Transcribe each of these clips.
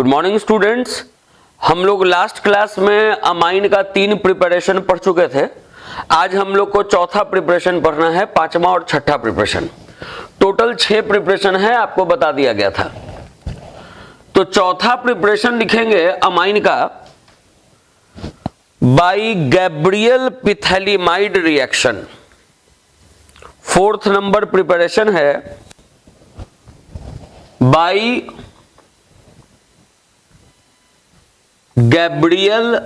Good morning students. हम लोग last class में अमाइन का 3 प्रिपरेशन पढ़ चुके थे। आज हम लोग को चौथा प्रिपरेशन पढ़ना है, पांचवा और छठा प्रिपरेशन। टोटल 6 प्रिपरेशन है, आपको बता दिया गया था। तो चौथा प्रिपरेशन लिखेंगे अमाइन का by Gabriel phthalimide reaction. Fourth number preparation है बाई गैब्रियल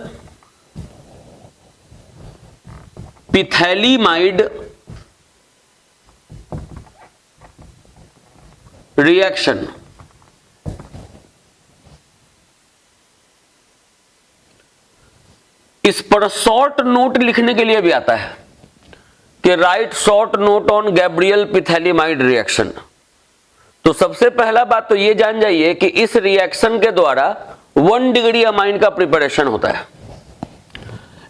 पिथैलिमाइड रिएक्शन। इस पर शॉर्ट नोट लिखने के लिए भी आता है कि write short note on Gabriel phthalimide reaction. तो सबसे पहला बात तो ये जान जाइए कि इस रिएक्शन के द्वारा 1 डिग्री अमाइन का प्रिपरेशन होता है।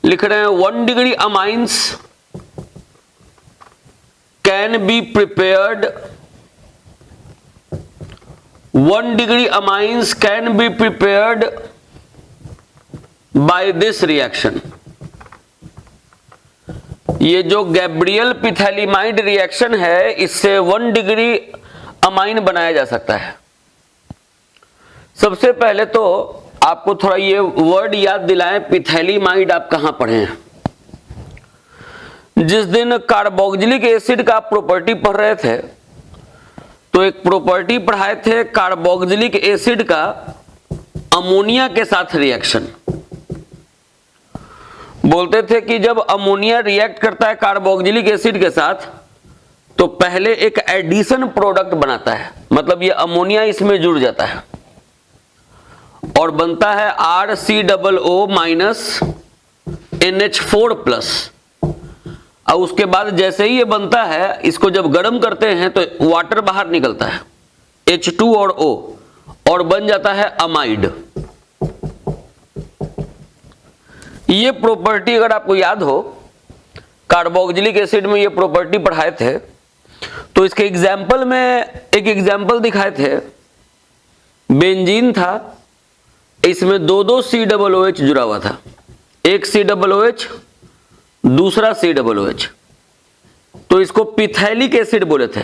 लिख रहे हैं 1 degree amines can be prepared, 1 degree amines can be prepared by this reaction. ये जो गैब्रियल पिथैलिमाइड रिएक्शन है, इससे 1 डिग्री अमाइन बनाया जा सकता है। सबसे पहले तो आपको थोड़ा ये वर्ड याद दिलाएं, पिथैलिमाइड आप कहां पढ़े हैं। जिस दिन कार्बोक्सिलिक एसिड का प्रॉपर्टी पढ़ रहे थे तो एक प्रॉपर्टी पढ़ाए थे कार्बोक्सिलिक एसिड का अमोनिया के साथ रिएक्शन। बोलते थे कि जब अमोनिया रिएक्ट करता है कार्बोक्सिलिक एसिड के साथ तो पहले एक एडिशन प्रोडक्ट बनाता है, मतलब ये अमोनिया इसमें जुड़ जाता है और बनता है RCOO माइनस NH4 प्लस। और उसके बाद जैसे ही ये बनता है, इसको जब गर्म करते हैं तो वाटर बाहर निकलता है H2 और O और बन जाता है अमाइड। ये प्रॉपर्टी अगर आपको याद हो, कार्बोक्सिलिक एसिड में ये प्रॉपर्टी पढ़ाए थे तो इसके एग्जाम्पल में एक एग्जाम्पल दिखाए थे। बेंजीन था, इसमें 2 COOH जुड़ा हुआ था, एक COOH दूसरा COOH, तो इसको पिथैलिक एसिड बोले थे।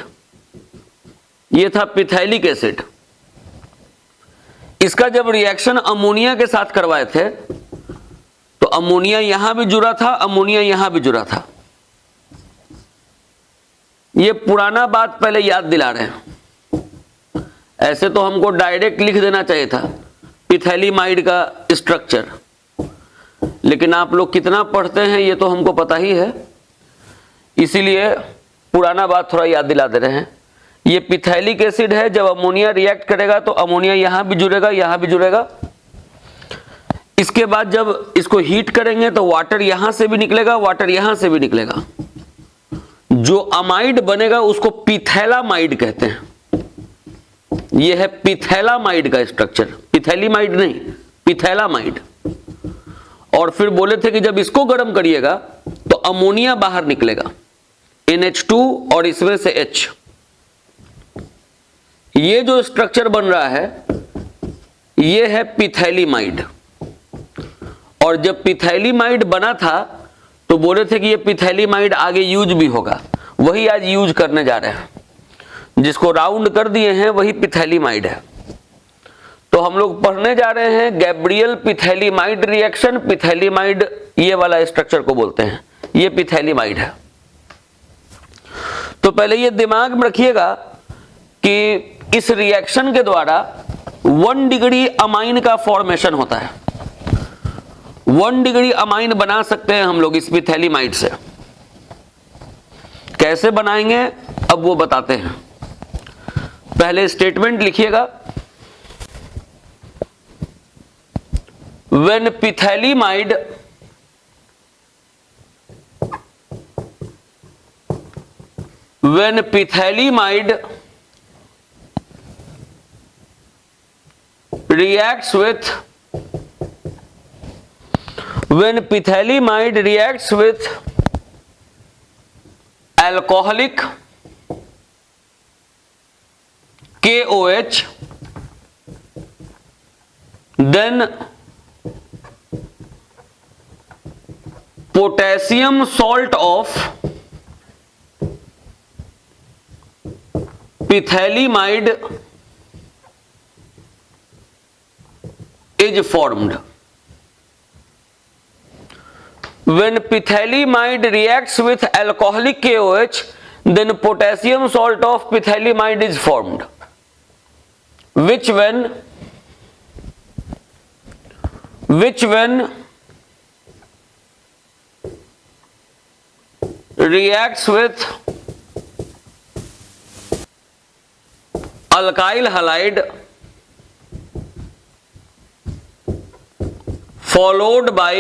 ये था पिथैलिक एसिड। इसका जब रिएक्शन अमोनिया के साथ करवाए थे तो अमोनिया यहां भी जुड़ा था, अमोनिया यहां भी जुड़ा था। ये पुराना बात पहले याद दिला रहे हैं। ऐसे तो हमको डायरेक्ट लिख देना चाहिए था पिथैलिमाइड का स्ट्रक्चर, लेकिन आप लोग कितना पढ़ते हैं ये तो हमको पता ही है, इसीलिए पुराना बात थोड़ा याद दिला दे रहे हैं। ये पिथैलिक एसिड है, जब अमोनिया रिएक्ट करेगा तो अमोनिया यहां भी जुड़ेगा, यहां भी जुड़ेगा। इसके बाद जब इसको हीट करेंगे तो वाटर यहां से भी निकलेगा, वाटर यहां से भी निकलेगा। जो अमाइड बनेगा उसको पिथैलामाइड कहते हैं। यह है पिथैलामाइड का स्ट्रक्चर, पिथैलिमाइड नहीं, पिथैलामाइड। और फिर बोले थे कि जब इसको गर्म करिएगा तो अमोनिया बाहर निकलेगा, NH2 और इसमें से H। ये जो स्ट्रक्चर बन रहा है ये है पिथैलिमाइड। और जब पिथैलिमाइड बना था तो बोले थे कि ये पिथैलिमाइड आगे यूज भी होगा, वही आज यूज करने जा रहे हैं। जिसको राउंड कर दिए हैं वही पिथैलिमाइड है। तो हम लोग पढ़ने जा रहे हैं गैब्रियल पिथैलिमाइड रिएक्शन। पिथैलिमाइड ये वाला स्ट्रक्चर को बोलते हैं, ये पिथैलिमाइड है। तो पहले ये दिमाग में रखिएगा कि इस रिएक्शन के द्वारा 1 डिग्री अमाइन का फॉर्मेशन होता है। 1 डिग्री अमाइन बना सकते हैं हम लोग इस पिथैलिमाइड से। कैसे बनाएंगे अब वो बताते हैं। पहले स्टेटमेंट लिखिएगा, when पिथैलिमाइड reacts with alcoholic KOH then potassium salt of pithalimide is formed. When pithalimide reacts with alcoholic KOH, then potassium salt of pithalimide is formed, which when reacts with alkyl halide followed by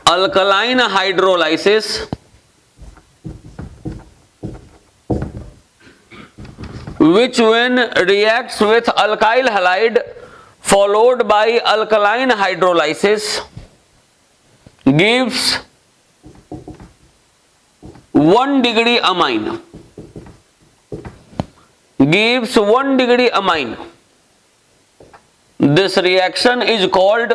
alkaline hydrolysis, which when reacts with alkyl halide followed by alkaline hydrolysis gives 1 degree amine. This reaction is called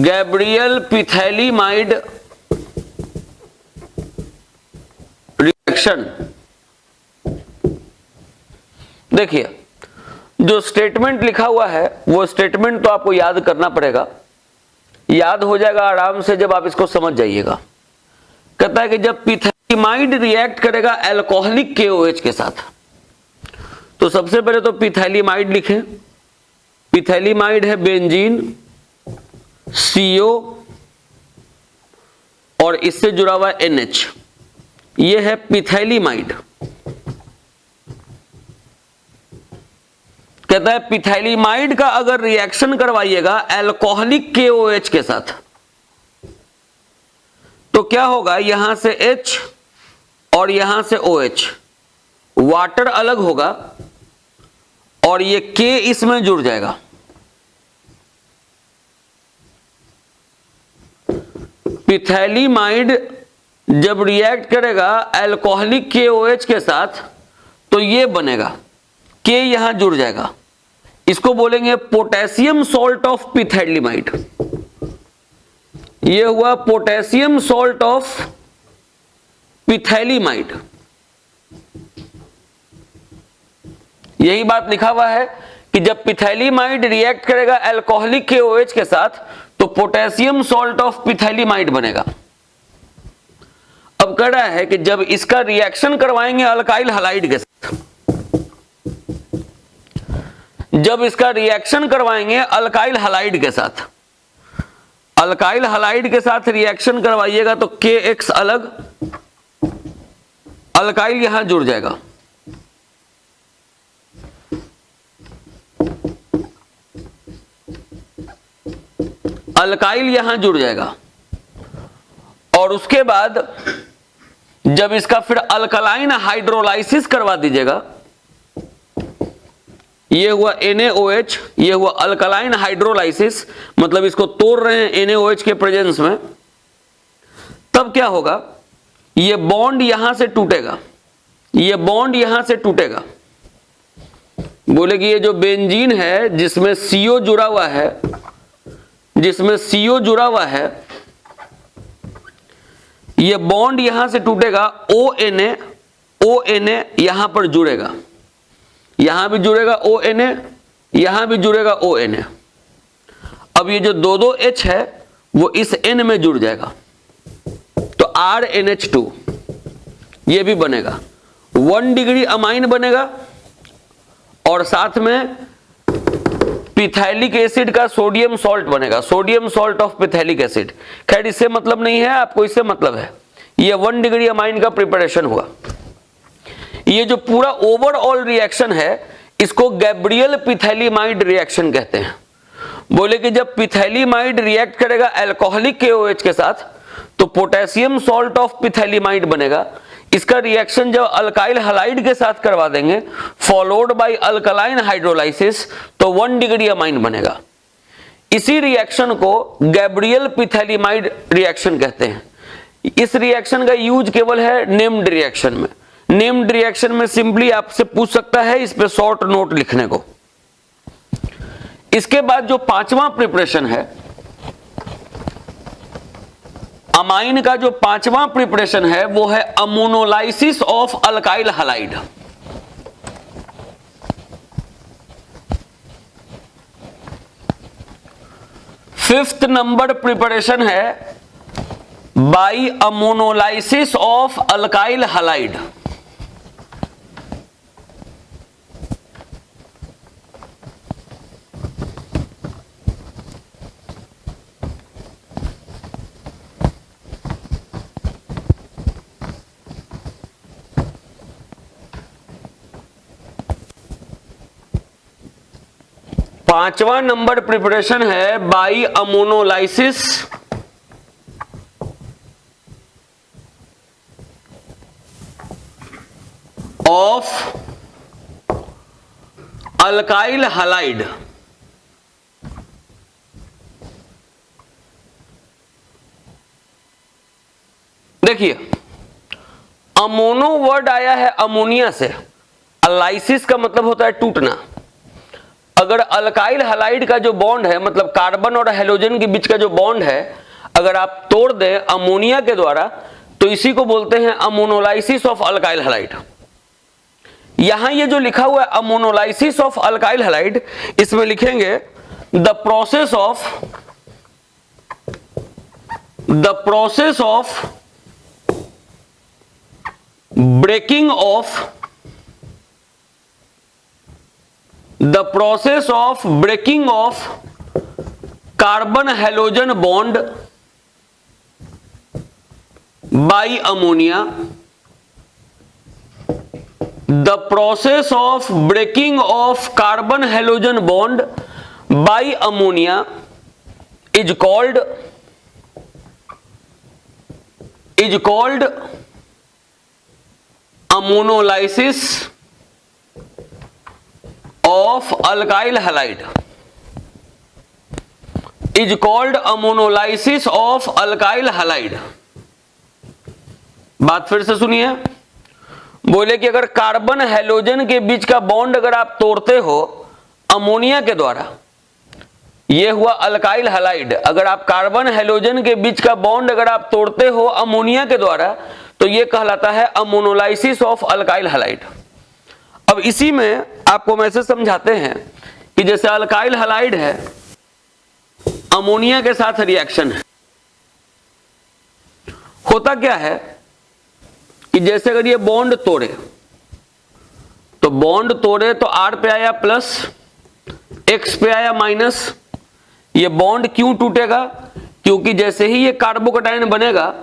Gabriel-Pithalimide reaction. देखिए, जो statement लिखा हुआ है वो statement तो आपको याद करना पड़ेगा, याद हो जाएगा आराम से जब आप इसको समझ जाइएगा। कहता है कि जब पिथैलिमाइड रिएक्ट करेगा अल्कोहलिक KOH के साथ, तो सबसे पहले तो पिथैलिमाइड लिखें। पिथैलिमाइड है बेंजीन, CO और इससे जुड़ा हुआ NH, ये है पिथैलिमाइड। कहता है पिथैलिमाइड का अगर रिएक्शन करवाइएगा अल्कोहलिक KOH के साथ तो क्या होगा, यहां से H और यहां से OH, वाटर अलग होगा और ये K इसमें जुड़ जाएगा। पिथैलिमाइड जब रिएक्ट करेगा अल्कोहलिक KOH के साथ तो ये बनेगा, K यहां जुड़ जाएगा, इसको बोलेंगे पोटेशियम सॉल्ट ऑफ पिथैलिमाइड। ये हुआ पोटेशियम सॉल्ट ऑफ पिथैलिमाइड। यही बात लिखा हुआ है कि जब पिथैलिमाइड रिएक्ट करेगा अल्कोहलिक KOH के साथ तो पोटेशियम सॉल्ट ऑफ पिथैलिमाइड बनेगा। अब कह रहा है कि जब इसका रिएक्शन करवाएंगे अल्काइल हलाइड के साथ, जब इसका रिएक्शन करवाएंगे अल्काइल हलाइड के साथ, अल्काइल हलाइड के साथ रिएक्शन करवाइएगा तो KX अलग, अल्काइल यहां जुड़ जाएगा। अल्काइल यहां जुड़ जाएगा और उसके बाद जब इसका फिर अल्कलाइन हाइड्रोलाइसिस करवा दीजिएगा, ये हुआ NaOH, ये हुआ अल्कलाइन हाइड्रोलाइसिस, मतलब इसको तोड़ रहे हैं NaOH के प्रेजेंस में, तब क्या होगा, ये बॉन्ड यहां से टूटेगा, ये बॉन्ड यहां से टूटेगा। बोले कि ये जो बेंजीन है जिसमें CO जुड़ा हुआ है, जिसमें CO जुड़ा हुआ है, ये बॉन्ड यहां से टूटेगा, ONA यहां पर जुड़ेगा, यहां भी जुड़ेगा ONA, यहां भी जुड़ेगा ONA। अब ये जो दो H है वो इस N में जुड़ जाएगा तो RNH2 ये भी बनेगा, 1 डिग्री अमाइन बनेगा और साथ में पिथैलिक एसिड का सोडियम सॉल्ट बनेगा, सोडियम सॉल्ट ऑफ पिथैलिक एसिड। खैर इससे मतलब नहीं है आपको, इससे मतलब है ये 1 डिग्री अमाइन का प्रिपरेशन हुआ। ये जो पूरा ओवरऑल रिएक्शन है इसको गैब्रियल पिथैलिमाइड रिएक्शन कहते हैं। बोले कि जब पिथैलिमाइड रिएक्ट करेगा अल्कोहलिक KOH के साथ तो पोटेशियम सॉल्ट ऑफ पिथैलिमाइड बनेगा। इसका रिएक्शन जब अल्काइल हलाइड के साथ करवा देंगे फॉलोड बाय अल्कलाइन हाइड्रोलाइसिस तो 1 डिग्री अमाइन बनेगा। इसी रिएक्शन को गैब्रियल पिथैलिमाइड रिएक्शन कहते हैं। इस रिएक्शन का यूज केवल है नेम्ड रिएक्शन में। नेम्ड रिएक्शन में सिंपली आपसे पूछ सकता है इस पे शॉर्ट नोट लिखने को। इसके बाद जो पांचवा प्रिपरेशन है, अमाइन का जो पांचवा प्रिपरेशन है वो है ammonolysis of alkyl halide. Fifth number preparation है by ammonolysis of alkyl halide. पांचवा नंबर प्रिपरेशन है by ammonolysis of alkyl halide. देखिए, अमोनो वर्ड आया है अमोनिया से, अलाइसिस का मतलब होता है टूटना। अगर अल्काइल हैलाइड का जो बॉन्ड है, मतलब कार्बन और हेलोजन के बीच का जो बॉन्ड है, अगर आप तोड़ दें अमोनिया के द्वारा, तो इसी को बोलते हैं अमोनोलाइसिस ऑफ अल्काइल हैलाइड। यहां ये जो लिखा हुआ है अमोनोलाइसिस ऑफ अल्काइल हैलाइड, इसमें लिखेंगे the process of breaking of the process of breaking of carbon halogen bond by ammonia, the process of breaking of carbon halogen bond by ammonia is called ammonolysis of alkyl halide, is called ammonolysis of alkyl halide। बात फिर से सुनिए, बोले कि अगर carbon halogen के बीच का bond अगर आप तोड़ते हो अमोनिया के द्वारा, यह हुआ अल्काइल हैलाइड। अगर आप कार्बन हेलोजन के बीच का बॉन्ड अगर आप तोड़ते हो अमोनिया के द्वारा, तो यह कहलाता है अमोनोलाइसिस ऑफ अल्काइल हैलाइड। अब इसी में आपको मैं ऐसे समझाते हैं कि जैसे अल्काइल हैलाइड है, अमोनिया के साथ रिएक्शन है। होता क्या है कि जैसे अगर ये बॉन्ड तोड़े, तो बॉन्ड तोड़े तो R पे आया प्लस, X पे आया माइनस। ये बॉन्ड क्यों टूटेगा? क्योंकि जैसे ही ये कार्बोकैटायन बनेगा,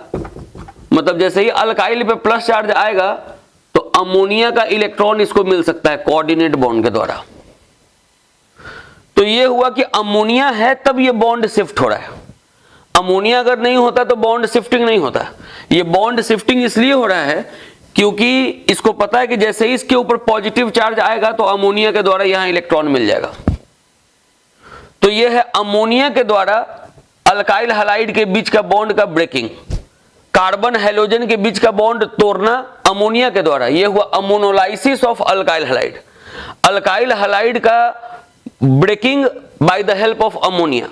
मतलब जैसे ही अल्काइल पे प्लस चार्ज आएगा, तो अमोनिया का इलेक्ट्रॉन इसको मिल सकता है कोऑर्डिनेट बॉन्ड के द्वारा। तो ये हुआ कि अमोनिया है तब ये बॉन्ड शिफ्ट हो रहा है। अमोनिया अगर नहीं होता तो बॉन्ड शिफ्टिंग नहीं होता। ये बॉन्ड शिफ्टिंग इसलिए हो रहा है क्योंकि इसको पता है कि जैसे ही इसके ऊपर पॉजिटिव चार्ज आएगा तो अमोनिया के द्वारा यहां इलेक्ट्रॉन मिल जाएगा। तो ये है अमोनिया के द्वारा अल्काइल हैलाइड के बीच का बॉन्ड का ब्रेकिंग, कार्बन हेलोजन के बीच का बॉन्ड तोड़ना अमोनिया के द्वारा। यह हुआ ammonolysis of alkyl halide. Alkyl halide का breaking by the help of ammonia.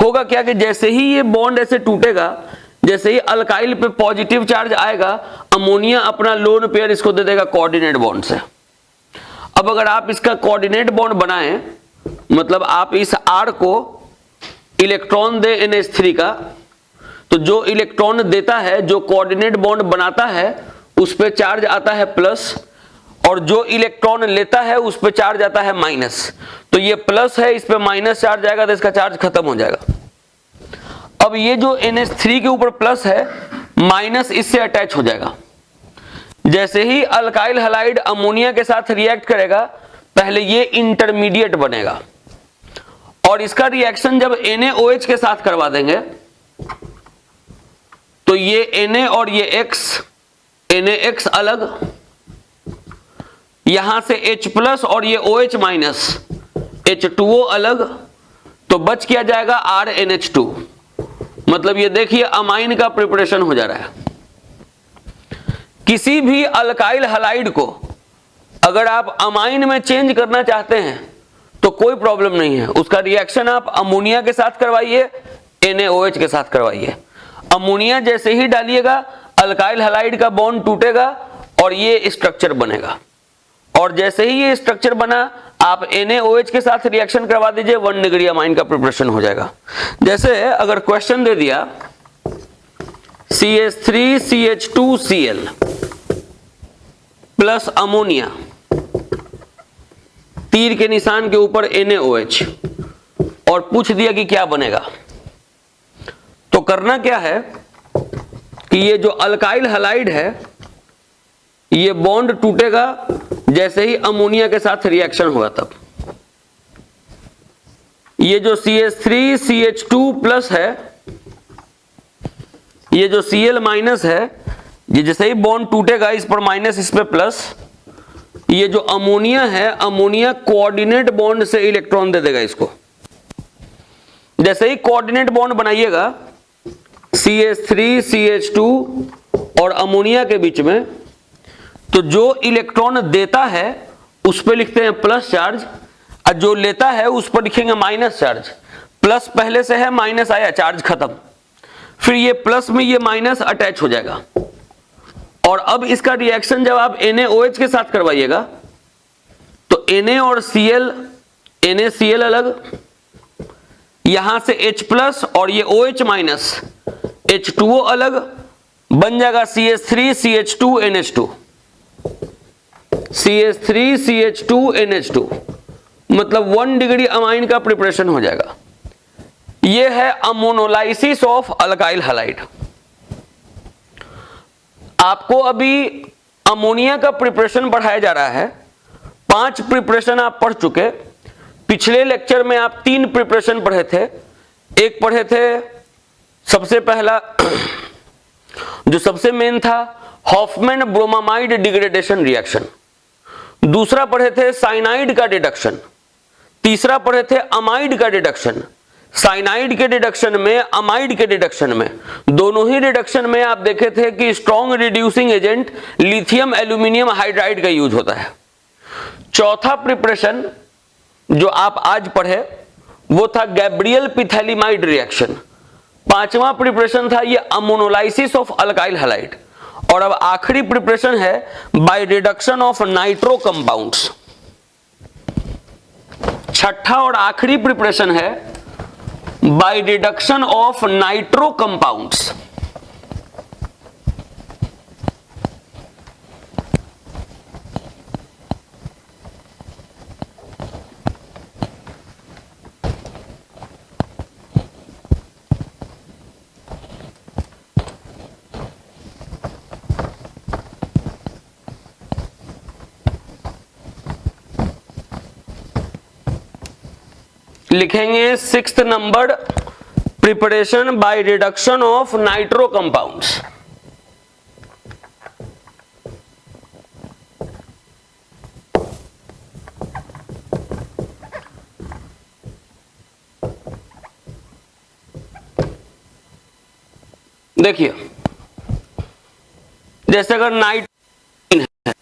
होगा क्या कि जैसे ही ये बॉन्ड ऐसे टूटेगा, जैसे ही अल्काइल पे पॉजिटिव चार्ज आएगा, अमोनिया अपना लोन पेयर इसको दे देगा कोऑर्डिनेट बॉन्ड से। अब अगर आप इसका कोऑर्डिनेट बॉन्ड बनाएं, मतलब आप इस R को इलेक्ट्रॉन दे NH3 का, तो जो इलेक्ट्रॉन देता है, जो कोऑर्डिनेट बॉन्ड बनाता है, उस पे चार्ज आता है प्लस, और जो इलेक्ट्रॉन लेता है उस पे चार्ज आता है माइनस। तो ये प्लस है, इस पे माइनस चार्ज आएगा तो इसका चार्ज खत्म हो जाएगा। अब ये जो NH3 के ऊपर प्लस है, माइनस इससे अटैच हो जाएगा। जैसे ही अल्काइल हैलाइड अमोनिया के साथ रिएक्ट करेगा, पहले ये इंटरमीडिएट बनेगा, और इसका रिएक्शन जब NaOH के साथ करवा देंगे, तो ये Na और ये X, NaX अलग, यहां से H प्लस और ये OH माइनस, H2O अलग, तो बच क्या जाएगा RNH2। मतलब ये देखिए अमाइन का प्रिपरेशन हो जा रहा है। किसी भी अल्काइल हलाइड को अगर आप अमाइन में चेंज करना चाहते हैं तो कोई प्रॉब्लम नहीं है, उसका रिएक्शन आप अमोनिया के साथ करवाइए, NaOH के साथ करवाइए। अमोनिया जैसे ही डालिएगा अल्काइल हलाइड का बॉन्ड टूटेगा और ये स्ट्रक्चर बनेगा, और जैसे ही ये स्ट्रक्चर बना आप NaOH के साथ रिएक्शन करवा दीजिए, 1 डिग्री अमाइन का प्रिपरेशन हो जाएगा। जैसे अगर क्वेश्चन दे दिया CH3CH2Cl प्लस अमोनिया, तीर के निशान के ऊपर NaOH, और पूछ दिया कि क्या बनेगा, तो करना क्या है कि ये जो अल्काइल हलाइड है ये बॉन्ड टूटेगा जैसे ही अमोनिया के साथ रिएक्शन होगा तब। ये जो CH3CH2 प्लस है, ये जो Cl माइनस है, ये जैसे ही बॉन्ड टूटेगा इस पर माइनस इस पे प्लस, ये जो अमोनिया है अमोनिया कोऑर्डिनेट बॉन्ड से इलेक्ट्रॉन दे देगा इसको। जैसे ही कोऑर्डिनेट बॉन्ड बनाइएगा CH3CH2 और अमोनिया के बीच में, तो जो इलेक्ट्रॉन देता है उस पर लिखते हैं प्लस चार्ज, और जो लेता है उस पर लिखेंगे माइनस चार्ज। प्लस पहले से है, माइनस आया, चार्ज खत्म, फिर ये प्लस में ये माइनस अटैच हो जाएगा। और अब इसका रिएक्शन जब आप NaOH के साथ करवाइएगा तो Na और Cl, NaCl अलग, यहां से H प्लस और ये OH माइनस H2O अलग, बन जाएगा CH3CH2NH2, CH3CH2NH2, मतलब 1 डिग्री अमाइन का प्रिपरेशन हो जाएगा। ये है अमोनोलाइसिस ऑफ अल्काइल हलाइड। आपको अभी अमोनिया का प्रिपरेशन बढ़ाया जा रहा है। 5 प्रिपरेशन आप पढ़ चुके, पिछले लेक्चर में आप 3 प्रिपरेशन पढ़े थे। एक पढ़े थे सबसे पहला जो सबसे मेन था हॉफमैन ब्रोमामाइड डिग्रेडेशन रिएक्शन, दूसरा पढ़े थे साइनाइड का डिडक्शन, तीसरा पढ़े थे अमाइड का डिडक्शन। साइनाइड के डिडक्शन में, अमाइड के डिडक्शन में, दोनों ही डिडक्शन में आप देखे थे कि strong reducing agent lithium aluminium hydride का यूज होता है। चौथा प्रिपरेशन जो आप आज पढ़े वो था गैब्रियल पिथैलिमाइड रिएक्शन। 5वां प्रिपरेशन था ये अमोनोलाइसिस ऑफ अल्काइल हलाइड। और अब आखिरी प्रिपरेशन है by reduction of nitro compounds. छठा और आखिरी प्रिपरेशन है by reduction of nitro compounds. लिखेंगे 6th number preparation by reduction of nitro compounds. देखिए जैसे अगर नाइट्रोजन है,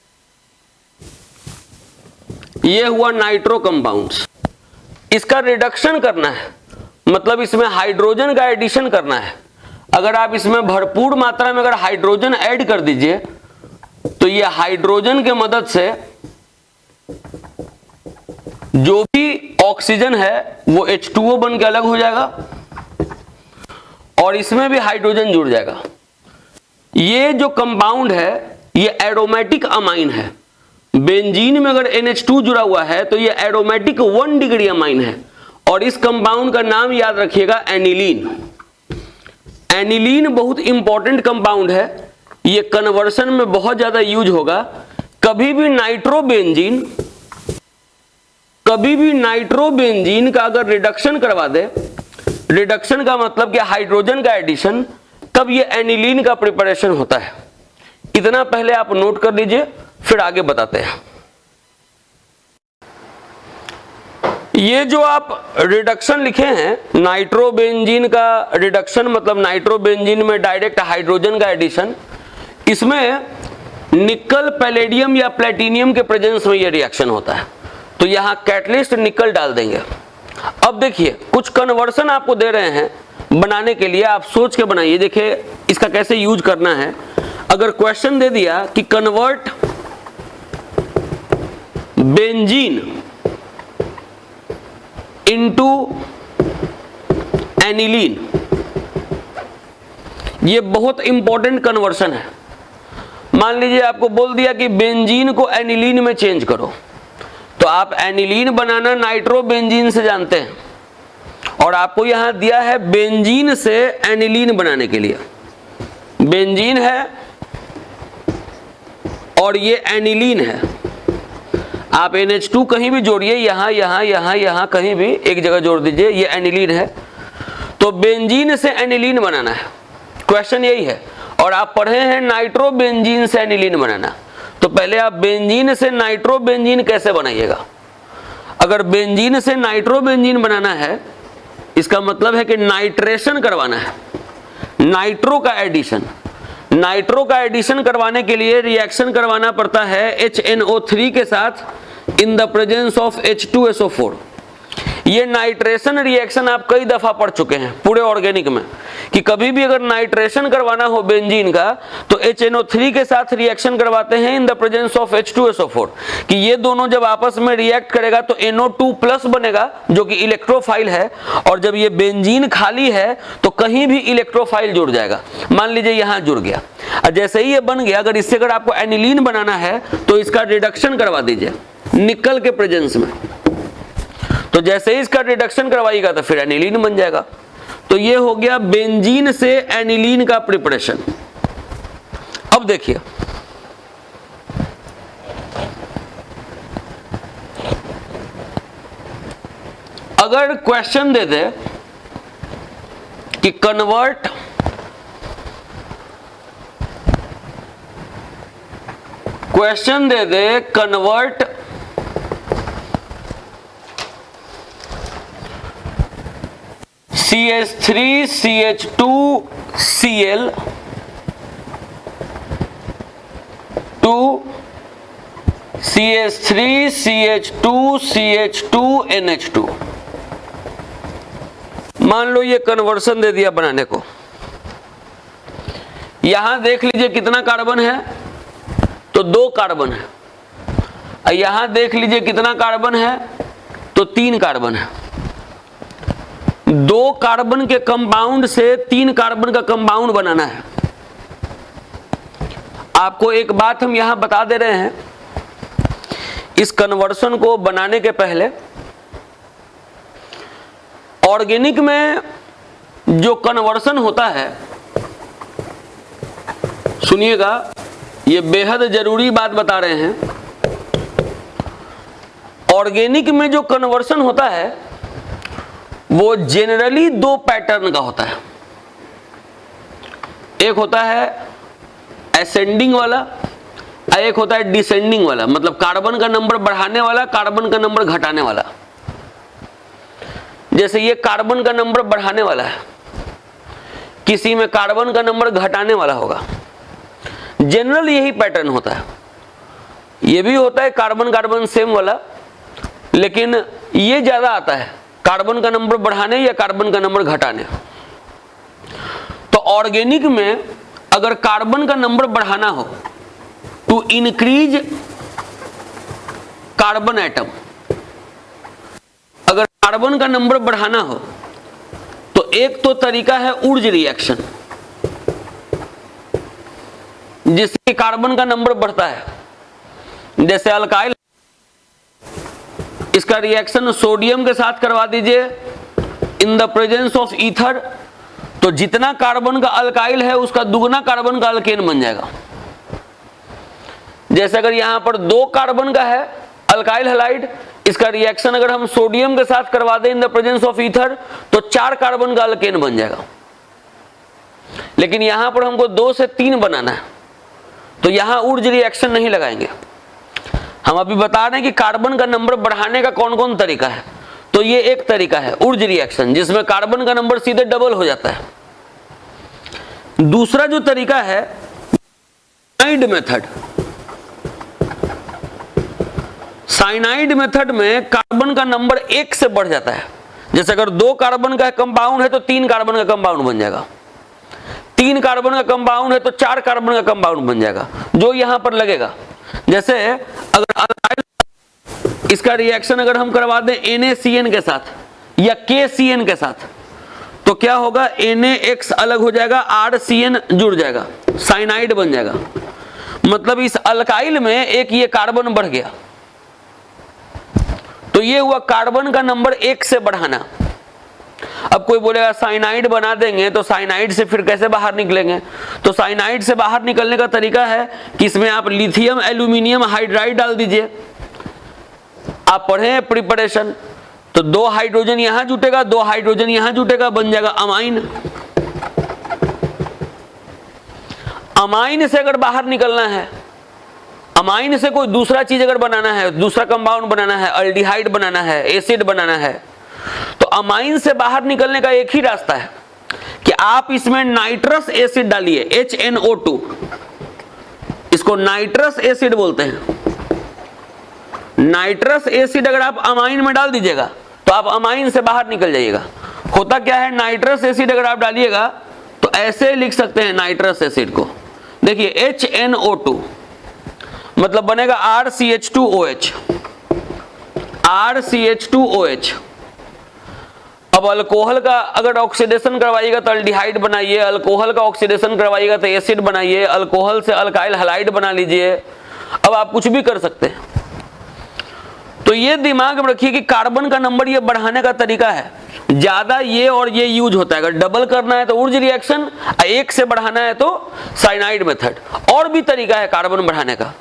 ये हुआ नाइट्रो कंपाउंड्स, इसका रिडक्शन करना है, मतलब इसमें हाइड्रोजन का एडिशन करना है। अगर आप इसमें भरपूर मात्रा में अगर हाइड्रोजन ऐड कर दीजिए तो ये हाइड्रोजन के मदद से जो भी ऑक्सीजन है वो H2O बन के अलग हो जाएगा और इसमें भी हाइड्रोजन जुड़ जाएगा। ये जो कंपाउंड है ये एरोमेटिक अमाइन है। बेंजीन में अगर NH2 जुड़ा हुआ है तो ये एरोमेटिक 1 डिग्री अमाइन है और इस कंपाउंड का नाम याद रखिएगा एनिलीन। एनिलीन बहुत इंपॉर्टेंट कंपाउंड है, ये कन्वर्शन में बहुत ज्यादा यूज होगा। कभी भी नाइट्रोबेंजीन का अगर रिडक्शन करवा दे, रिडक्शन का मतलब क्या, हाइड्रोजन का एडिशन, तब ये एनिलीन का प्रिपरेशन होता है। इतना पहले आप नोट कर लीजिए, फिर आगे बताते हैं। ये जो आप रिडक्शन लिखे हैं नाइट्रोबेंजीन का रिडक्शन, मतलब नाइट्रोबेंजीन में डायरेक्ट हाइड्रोजन का एडिशन, इसमें निकल पैलेडियम या प्लेटिनियम के प्रेजेंस में ये रिएक्शन होता है। तो यहां कैटलिस्ट निकल डाल देंगे। अब देखिए कुछ कन्वर्सन आपको दे रहे हैं बनाने के लिए, आप सोच के बनाइए। देखिए इसका कैसे यूज करना है। अगर क्वेश्चन दे दिया कि कन्वर्ट बेंजीन इनटू एनिलीन, ये बहुत इंपॉर्टेंट कन्वर्सन है। मान लीजिए आपको बोल दिया कि बेंजीन को एनिलीन में चेंज करो, तो आप एनिलीन बनाना नाइट्रोबेंजीन से जानते हैं, और आपको यहां दिया है बेंजीन से एनिलीन बनाने के लिए। बेंजीन है और ये एनिलीन है। आप NH2 कहीं भी जोड़िए, यहां यहां यहां यहां कहीं भी एक जगह जोड़ दीजिए, ये एनिलीन है। तो बेंजीन से एनिलीन बनाना है, क्वेश्चन यही है। और आप पढ़े हैं नाइट्रोबेंजीन से एनिलीन बनाना। तो पहले आप बेंजीन से नाइट्रोबेंजीन कैसे बनाइएगा। अगर बेंजीन से नाइट्रोबेंजीन बनाना है, इसका मतलब है कि नाइट्रेशन करवाना है, नाइट्रो का एडिशन। नाइट्रो का एडिशन करवाने के लिए रिएक्शन करवाना पड़ता है HNO3 के साथ in the presence of H2SO4। ये नाइट्रेशन रिएक्शन आप कई दफा पढ़ चुके हैं पूरे ऑर्गेनिक में, कि कभी भी अगर नाइट्रेशन करवाना हो बेंजीन का तो HNO3 के साथ रिएक्शन करवाते हैं in the presence of H2SO4, कि ये दोनों जब आपस में रिएक्ट करेगा तो NO2+ बनेगा जो कि इलेक्ट्रोफाइल है, और जब ये बेंजीन खाली है तो कहीं भी इलेक्ट्रोफाइल जुड़ जाएगा। मान लीजिए यहां जुड़ गया, और जैसे ही ये बन गया, अगर इससे अगर आपको एनिलीन बनाना है तो इसका रिडक्शन करवा दीजिए निकल के प्रेजेंस में। तो जैसे ही इसका रिडक्शन करवाइएगा तो फिर एनिलीन बन जाएगा। तो ये हो गया बेंजीन से एनिलीन का प्रिपरेशन। अब देखिए अगर क्वेश्चन दे दे कि कन्वर्ट CH3CH2Cl to CH3CH2CH2NH2। मान लो ये कन्वर्सन दे दिया बनाने को। यहां देख लीजिए कितना कार्बन है, तो 2 कार्बन है। यहां देख लीजिए कितना कार्बन है, तो 3 कार्बन है। 2 कार्बन के कंपाउंड से 3 कार्बन का कंपाउंड बनाना है। आपको एक बात हम यहां बता दे रहे हैं, इस कन्वर्सन को बनाने के पहले ऑर्गेनिक में जो कन्वर्सन होता है, सुनिएगा ये बेहद जरूरी बात बता रहे हैं। ऑर्गेनिक में जो कन्वर्सन होता है वो जेनरली 2 पैटर्न का होता है। एक होता है असेंडिंग वाला, एक होता है डिसेंडिंग वाला, मतलब कार्बन का नंबर बढ़ाने वाला, कार्बन का नंबर घटाने वाला। जैसे ये कार्बन का नंबर बढ़ाने वाला है, किसी में कार्बन का नंबर घटाने वाला होगा। जनरल यही पैटर्न होता है। ये भी होता है कार्बन कार्बन सेम वाला, लेकिन ये ज्यादा आता है कार्बन का नंबर बढ़ाने या कार्बन का नंबर घटाने। तो ऑर्गेनिक में अगर कार्बन का नंबर बढ़ाना हो टू इंक्रीज कार्बन एटम, अगर कार्बन का नंबर बढ़ाना हो तो एक तो तरीका है ऊर्ज रिएक्शन, जिससे कार्बन का नंबर बढ़ता है। जैसे अल्काइल, इसका रिएक्शन सोडियम के साथ करवा दीजिए in the presence of ether, तो जितना कार्बन का अल्काइल है उसका दुगना कार्बन का अल्केन बन जाएगा। जैसे अगर यहां पर 2 कार्बन का है अल्काइल हैलाइड, इसका रिएक्शन अगर हम सोडियम के साथ करवा दें in the presence of ether तो 4 कार्बन का अल्केन बन जाएगा। लेकिन यहां पर हमको 2 से 3 बनाना है, तो यहां ऊर्ज रिएक्शन नहीं लगाएंगे। हम अभी बता रहे हैं कि कार्बन का नंबर बढ़ाने का कौन कौन तरीका है। तो तो ये एक तरीका है उर्ज रिएक्शन, जिसमें कार्बन का नंबर सीधे डबल हो जाता है। दूसरा जो तरीका है साइनाइड मेथड। साइनाइड मेथड में कार्बन का नंबर 1 से बढ़ जाता है। जैसे अगर 2 कार्बन का कंपाउंड है तो 3 कार्बन का कंपाउंड बन जाएगा, 3 कार्बन का कंपाउंड है तो 4 कार्बन का कंपाउंड बन जाएगा, जो यहां पर लगेगा। जैसे अगर अल्काइल, इसका रिएक्शन अगर हम करवा दें NaCN के साथ या KCN के साथ, तो क्या होगा, NaX अलग हो जाएगा, RCN जुड़ जाएगा, साइनाइड बन जाएगा। मतलब इस अल्काइल में एक ये कार्बन बढ़ गया, तो ये हुआ कार्बन का नंबर 1 से बढ़ाना। अब कोई बोलेगा साइनाइड बना देंगे तो साइनाइड से फिर कैसे बाहर निकलेंगे? तो साइनाइड से बाहर निकलने का तरीका है कि इसमें आप लिथियम एल्यूमिनियम हाइड्राइड डाल दीजिए। आप पढ़े प्रिपरेशन, तो 2 हाइड्रोजन यहां जुटेगा, 2 हाइड्रोजन यहां जुटेगा, बन जाएगा अमाइन। अमाइन से अगर बाहर निकलना है, अमाइन से कोई दूसरा चीज अगर बनाना है, दूसरा कंपाउंड बनाना है, अल्डिहाइड बनाना है, एसिड बनाना है, तो अमाइन से बाहर निकलने का एक ही रास्ता है कि आप इसमें नाइट्रस एसिड डालिए, HNO2। इसको नाइट्रस एसिड बोलते हैं। नाइट्रस एसिड अगर आप अमाइन में डाल दीजिएगा तो आप अमाइन से बाहर निकल जाइएगा। होता क्या है, नाइट्रस एसिड अगर आप डालिएगा तो ऐसे लिख सकते हैं नाइट्रस एसिड को, देखिए HNO2 मतलब बनेगा RCH2OH, RCH2OH। अब अल्कोहल का अगर ऑक्सीडेशन करवाइएगा तो अल्डिहाइड बनाइए, अल्कोहल का ऑक्सीडेशन करवाइएगा तो एसिड बनाइए, अल्कोहल से अल्काइल हैलाइड बना लीजिए। अब आप कुछ भी कर सकते हैं। तो ये दिमाग में रखिए कि कार्बन का नंबर ये बढ़ाने का तरीका है। ज्यादा ये और ये यूज होता है। अगर डबल करना है तो उर्ज रिएक्शन, 1 से बढ़ाना है तो साइनाइड मेथड। और भी तरीका है कार्बन बढ़ाने का,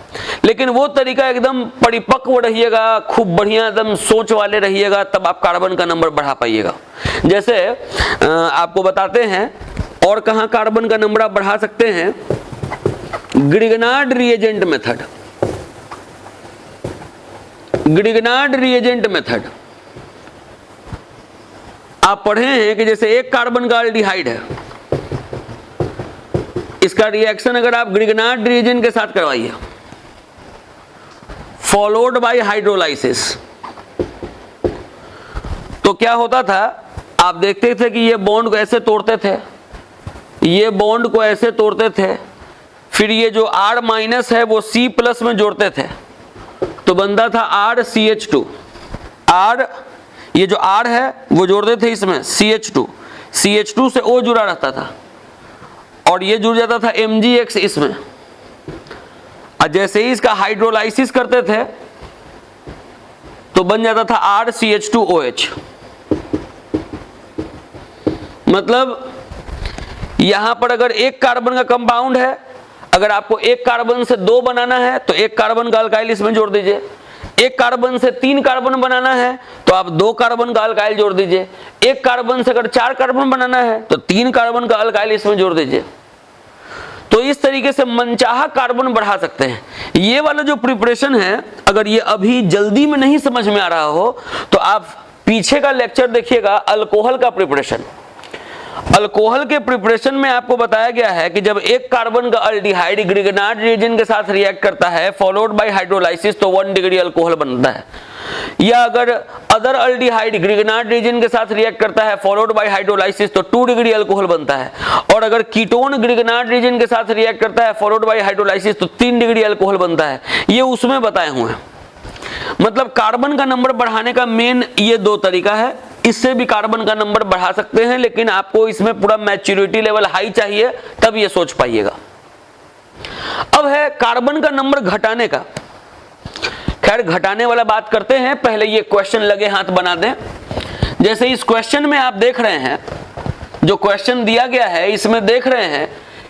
लेकिन वो तरीका एकदम परिपक्व रहिएगा, खूब बढ़िया एकदम सोच वाले रहिएगा, तब आप कार्बन का नंबर बढ़ा पाइएगा। जैसे आपको बताते हैं और कहां कार्बन का नंबर आप बढ़ा सकते हैं, Grignard reagent method. Grignard reagent method आप पढ़े हैं कि जैसे 1 कार्बन का अल्डिहाइड है, इसका रिएक्शन अगर आप ग्रिगनार्ड रिएजेंट के साथ करवाइए, फॉलोड बाय हाइड्रोलाइसिस, तो क्या होता था, आप देखते थे कि ये बॉन्ड को ऐसे तोड़ते थे, ये बॉन्ड को ऐसे तोड़ते थे, फिर ये जो R माइनस है वो C+ में जोड़ते थे, तो बनता था RCH2। R, ये जो R है वो जोड़ते थे इसमें CH2, CH2 से O जुड़ा रहता था और ये जुड़ जाता था MgX इसमें। और जैसे ही इसका हाइड्रोलाइसिस करते थे तो बन जाता था RCH2OH। मतलब यहां पर अगर 1 कार्बन का कंपाउंड है, अगर आपको 1 कार्बन से 2 बनाना है तो 1 कार्बन का अल्काइल इसमें जोड़ दीजिए। 1 कार्बन से 3 कार्बन बनाना है तो आप 2 कार्बन का अल्काइल जोड़ दीजिए। 1 कार्बन से अगर 4 कार्बन बनाना है तो 3 कार्बन का अल्काइल इसमें जोड़ दीजिए। तो इस तरीके से मनचाहा कार्बन बढ़ा सकते हैं। ये वाला जो प्रिपरेशन है, अगर ये अभी जल्दी में नहीं समझ में आ रहा हो तो आप पीछे का लेक्चर देखिएगा, अल्कोहल का प्रिपरेशन। अल्कोहल के प्रिपरेशन में आपको बताया गया है कि जब 1 कार्बन का अल्डिहाइड ग्रिगनार्ड रिएजेंट के साथ रिएक्ट करता है फॉलोड बाय हाइड्रोलाइसिस तो 1 डिग्री अल्कोहल बनता है। या अगर अदर अल्डिहाइड ग्रिगनार्ड रिएजेंट के साथ रिएक्ट करता है फॉलोड बाय हाइड्रोलाइसिस तो 2 डिग्री अल्कोहल बनता है। और अगर कीटोन ग्रिगनार्ड रिएजेंट के साथ रिएक्ट करता है फॉलोड बाय हाइड्रोलाइसिस तो 3 डिग्री अल्कोहल बनता है। ये उसमें बताए हुए हैं। मतलब कार्बन का नंबर बढ़ाने का मेन ये 2 तरीका है। इससे भी कार्बन का नंबर बढ़ा सकते हैं, लेकिन आपको इसमें पूरा मैच्योरिटी लेवल हाई चाहिए, तब ये सोच पाइएगा। अब है कार्बन का नंबर घटाने का। खैर घटाने वाला बात करते हैं, पहले ये क्वेश्चन लगे हाथ बना दें। जैसे इस क्वेश्चन में आप देख रहे हैं, जो क्वेश्चन दिया गया है इसमें देख रहे हैं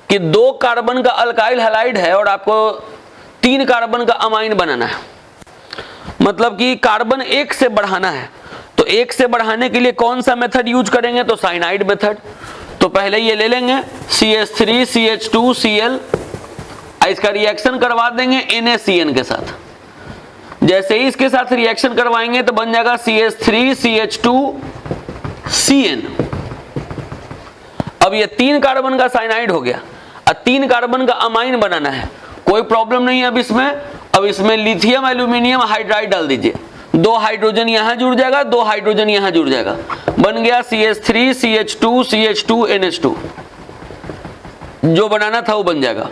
कि 2 कार्बन का अल्काइल हैलाइड है और आपको 3 कार्बन का अमाइन बनाना है। मतलब कि कार्बन 1 से बढ़ाना है, तो 1 से बढ़ाने के लिए कौन सा मेथड यूज करेंगे, तो साइनाइड मेथड। तो पहले ये ले लेंगे CH3CH2Cl, इसका रिएक्शन करवा देंगे NaCN के साथ। जैसे ही इसके साथ रिएक्शन करवाएंगे तो बन जाएगा CH3CH2CN। अब ये 3 कार्बन का साइनाइड हो गया, अब 3 कार्बन का अमाइन बनाना है, कोई प्रॉब्लम नहीं है। अब इसमें लिथियम एल्यूमिनियम हाइड्राइड डाल दीजिए, 2 हाइड्रोजन यहां जुड़ जाएगा, 2 हाइड्रोजन यहां जुड़ जाएगा, बन गया CH3CH2CH2NH2। जो बनाना था वो बन जाएगा।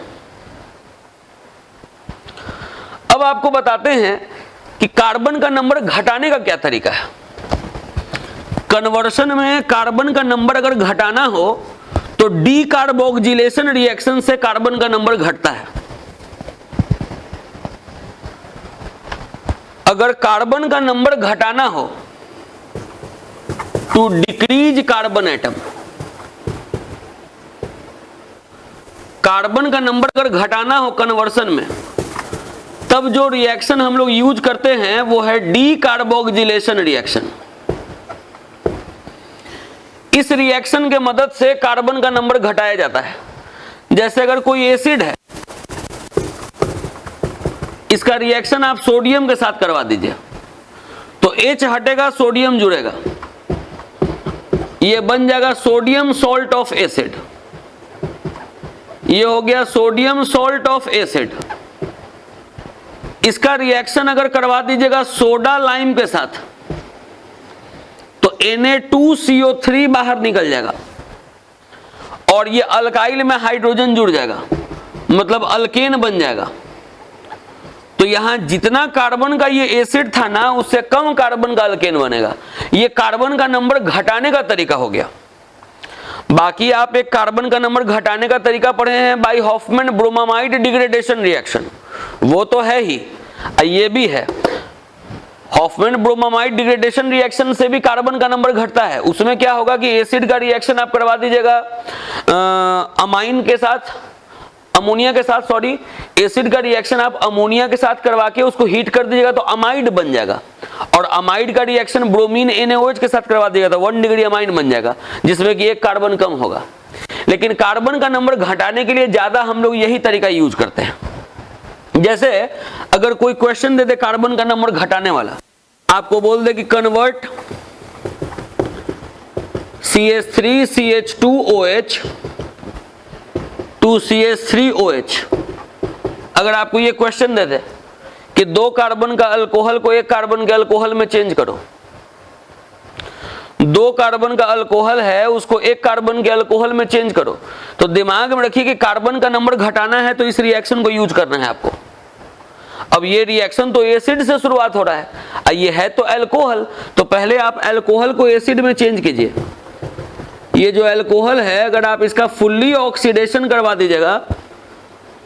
अब आपको बताते हैं कि कार्बन का नंबर घटाने का क्या तरीका है। कन्वर्शन में कार्बन का नंबर अगर घटाना हो तो डीकार्बोक्जिलेशन रिएक्शन से कार्बन का नंबर घटता है। अगर कार्बन का नंबर घटाना हो to decrease carbon atom, carbon का नंबर अगर घटाना हो कन्वर्शन में, तब जो रिएक्शन हम लोग यूज करते हैं वो है डीकार्बोक्जिलेशन रिएक्शन। इस रिएक्शन के मदद से कार्बन का नंबर घटाया जाता है। जैसे अगर कोई एसिड है, इसका रिएक्शन आप सोडियम के साथ करवा दीजिए तो H हटेगा, सोडियम जुड़ेगा, ये बन जाएगा सोडियम सॉल्ट ऑफ एसिड। ये हो गया सोडियम सॉल्ट ऑफ एसिड। इसका रिएक्शन अगर करवा दीजिएगा सोडा लाइम के साथ तो Na2CO3 बाहर निकल जाएगा और ये अल्काइल में हाइड्रोजन जुड़ जाएगा, मतलब अल्केन बन जाएगा। तो यहां जितना कार्बन का ये एसिड था ना, उससे कम कार्बन का अल्केन बनेगा। ये कार्बन का नंबर घटाने का तरीका हो गया। बाकी आप एक कार्बन का नंबर घटाने का तरीका पढ़े हैं by Hofmann bromamide degradation reaction, वो तो है ही, ये भी है। हॉफमैन ब्रोमामाइड डिग्रेडेशन रिएक्शन से भी कार्बन का नंबर घटता है। उसमें क्या होगा कि एसिड का रिएक्शन आप करवा दीजिएगा अमाइन के साथ, अमोनिया के साथ, सॉरी, एसिड का रिएक्शन आप अमोनिया के साथ करवा के उसको हीट कर दीजिएगा तो अमाइड बन जाएगा, और अमाइड का रिएक्शन ब्रोमीन NaOH के साथ करवा दीजिएगा तो 1 डिग्री अमाइन बन जाएगा, जिसमें कि 1 कार्बन कम होगा। लेकिन कार्बन का नंबर घटाने के लिए ज्यादा हम लोग यही तरीका यूज करते हैं। जैसे अगर कोई क्वेश्चन दे दे कार्बन का नंबर घटाने वाला, आपको बोल दे कि कन्वर्ट CH3CH2OH टू CH3OH, अगर आपको ये क्वेश्चन दे दे कि 2 कार्बन का अल्कोहल को 1 कार्बन के अल्कोहल में चेंज करो, 2 कार्बन का अल्कोहल है उसको 1 कार्बन के अल्कोहल में चेंज करो, तो दिमाग में रखिए कि कार्बन का नंबर घटाना है तो इस रिएक्शन को यूज करना है आपको। अब ये रिएक्शन तो एसिड से शुरुआत हो रहा है, ये है तो अल्कोहल, तो पहले आप अल्कोहल को एसिड में चेंज कीजिए। ये जो अल्कोहल है अगर आप इसका फुल्ली ऑक्सीडेशन करवा दीजिएगा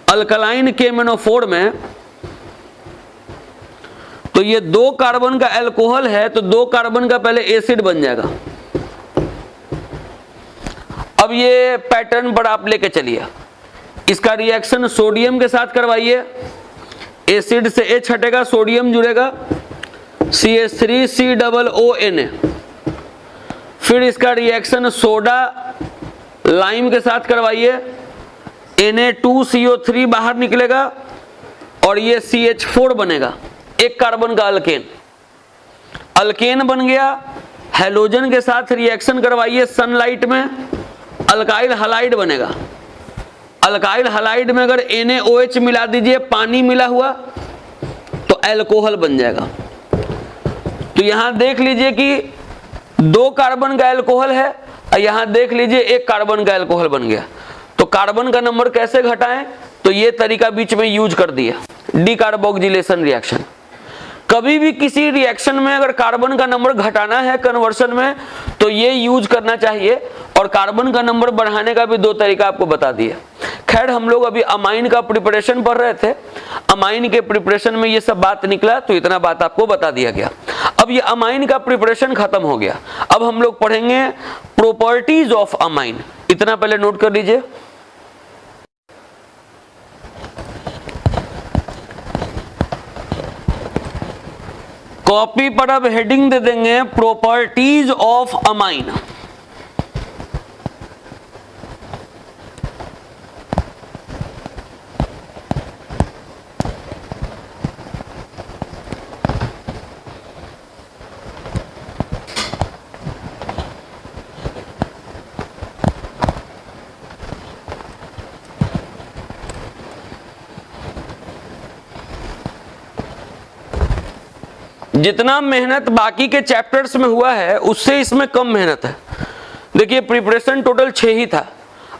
अल्कलाइन KMnO4 में, तो ये 2 कार्बन का अल्कोहल है तो 2 कार्बन का पहले एसिड बन जाएगा। अब ये पैटर्न पर आप लेके चलिए, इसका रिएक्शन सोडियम के साथ करवाइए, एसिड से H हटेगा, सोडियम जुड़ेगा, CH3COONA। फिर इसका रिएक्शन सोडा लाइम के साथ करवाइए, Na2CO3 बाहर निकलेगा और ये CH4 बनेगा, 1 कार्बन का अल्केन। अल्केन बन गया, हैलोजन के साथ रिएक्शन करवाइए सनलाइट में, अल्काइल हलाइड बनेगा। अल्काइल हलाइड में अगर NaOH मिला दीजिए, पानी मिला हुआ, तो अल्कोहल बन जाएगा। तो यहां देख लीजिए कि 2 कार्बन का अल्कोहल है और यहां देख लीजिए 1 कार्बन का अल्कोहल बन गया। तो कार्बन का नंबर कैसे घटाएं, तो ये तरीका बीच में यूज कर दिया, डीकार्बोक्जिलेशन रिएक्शन। कभी भी किसी रिएक्शन में अगर कार्बन का नंबर घटाना है कन्वर्शन में तो ये यूज करना चाहिए, और कार्बन का नंबर बढ़ाने का भी 2 तरीका आपको बता दिए। खैर हम लोग अभी अमाइन का प्रिपरेशन पढ़ रहे थे, अमाइन के प्रिपरेशन में ये सब बात निकला तो इतना बात आपको बता दिया गया। अब ये अमाइन का प्रिपरेशन खत्म हो गया, अब हम लोग पढ़ेंगे प्रॉपर्टीज ऑफ अमाइन। इतना पहले नोट कर लीजिए। कॉपी पर अब हेडिंग दे देंगे प्रॉपर्टीज ऑफ अमाइन। जितना मेहनत बाकी के चैप्टर्स में हुआ है उससे इसमें कम मेहनत है। देखिए प्रिपरेशन टोटल 6 ही था,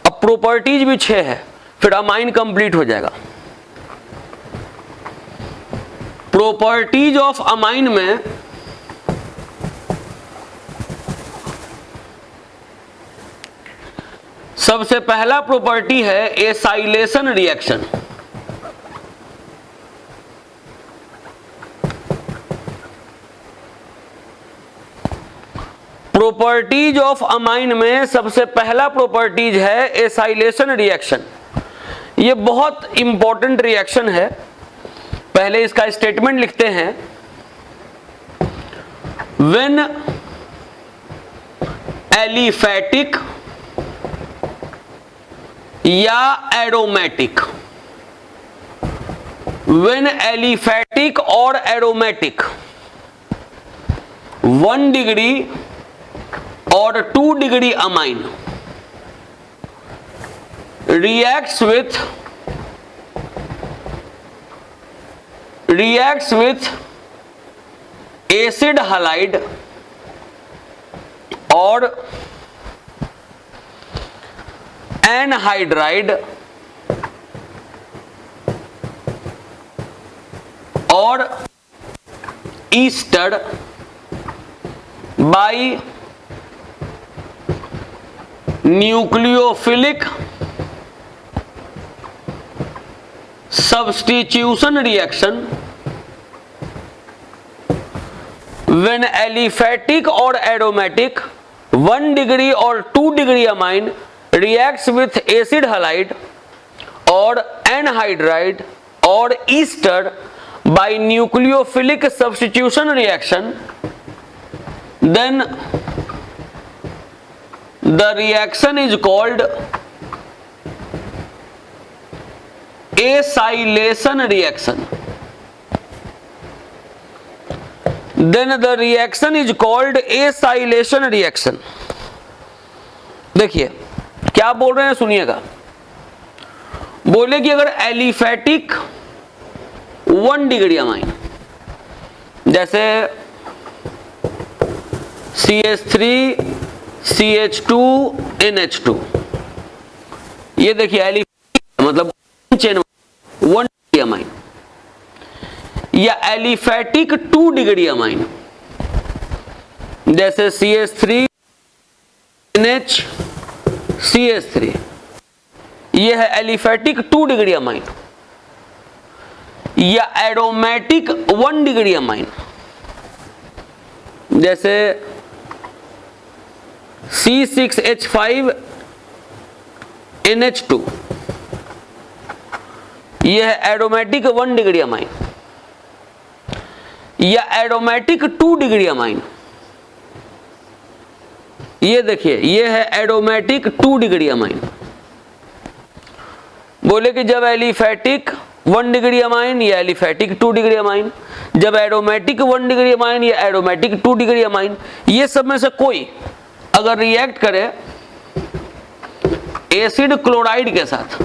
अब प्रॉपर्टीज भी 6 है, फिर अमाइन कंप्लीट हो जाएगा। प्रॉपर्टीज ऑफ अमाइन में सबसे पहला प्रॉपर्टी है acylation reaction. Properties of amine में सबसे पहला प्रॉपर्टीज है एसाइलेशन रिएक्शन। ये बहुत इंपॉर्टेंट रिएक्शन है। पहले इसका स्टेटमेंट लिखते हैं, व्हेन एलिफैटिक या एरोमेटिक, व्हेन एलिफैटिक और एरोमेटिक 1 डिग्री और 2 degree amine reacts with acid halide और anhydride और ester by nucleophilic substitution reaction, when aliphatic और एरोमेटिक 1 डिग्री और 2 degree amine reacts with acid halide और एनहाइड्राइड और ester by nucleophilic substitution reaction, then the reaction is called acylation reaction. Then the reaction is called acylation reaction. देखिए क्या बोल रहे हैं, सुनिएगा। बोले कि अगर एलिफैटिक 1 डिग्री अमाइन जैसे CH3 CH2 NH2, ये देखिए एलिफैटिक मतलब चेन 1 डिग्री अमाइन, या एलिफैटिक 2 डिग्री अमाइन जैसे CH3 NH CH3, ये है एलिफैटिक 2 डिग्री अमाइन, या एरोमेटिक 1 डिग्री अमाइन जैसे C6H5 NH2, यह है एरोमेटिक 1 डिग्री अमाइन, या एरोमेटिक 2 डिग्री अमाइन, ये देखिए यह है एरोमेटिक 2 डिग्री अमाइन। बोले कि जब एलिफैटिक 1 डिग्री अमाइन या एलिफैटिक 2 डिग्री अमाइन, जब एरोमेटिक 1 डिग्री अमाइन या एरोमेटिक 2 डिग्री अमाइन, ये सब में से कोई अगर रिएक्ट करे एसिड क्लोराइड के साथ,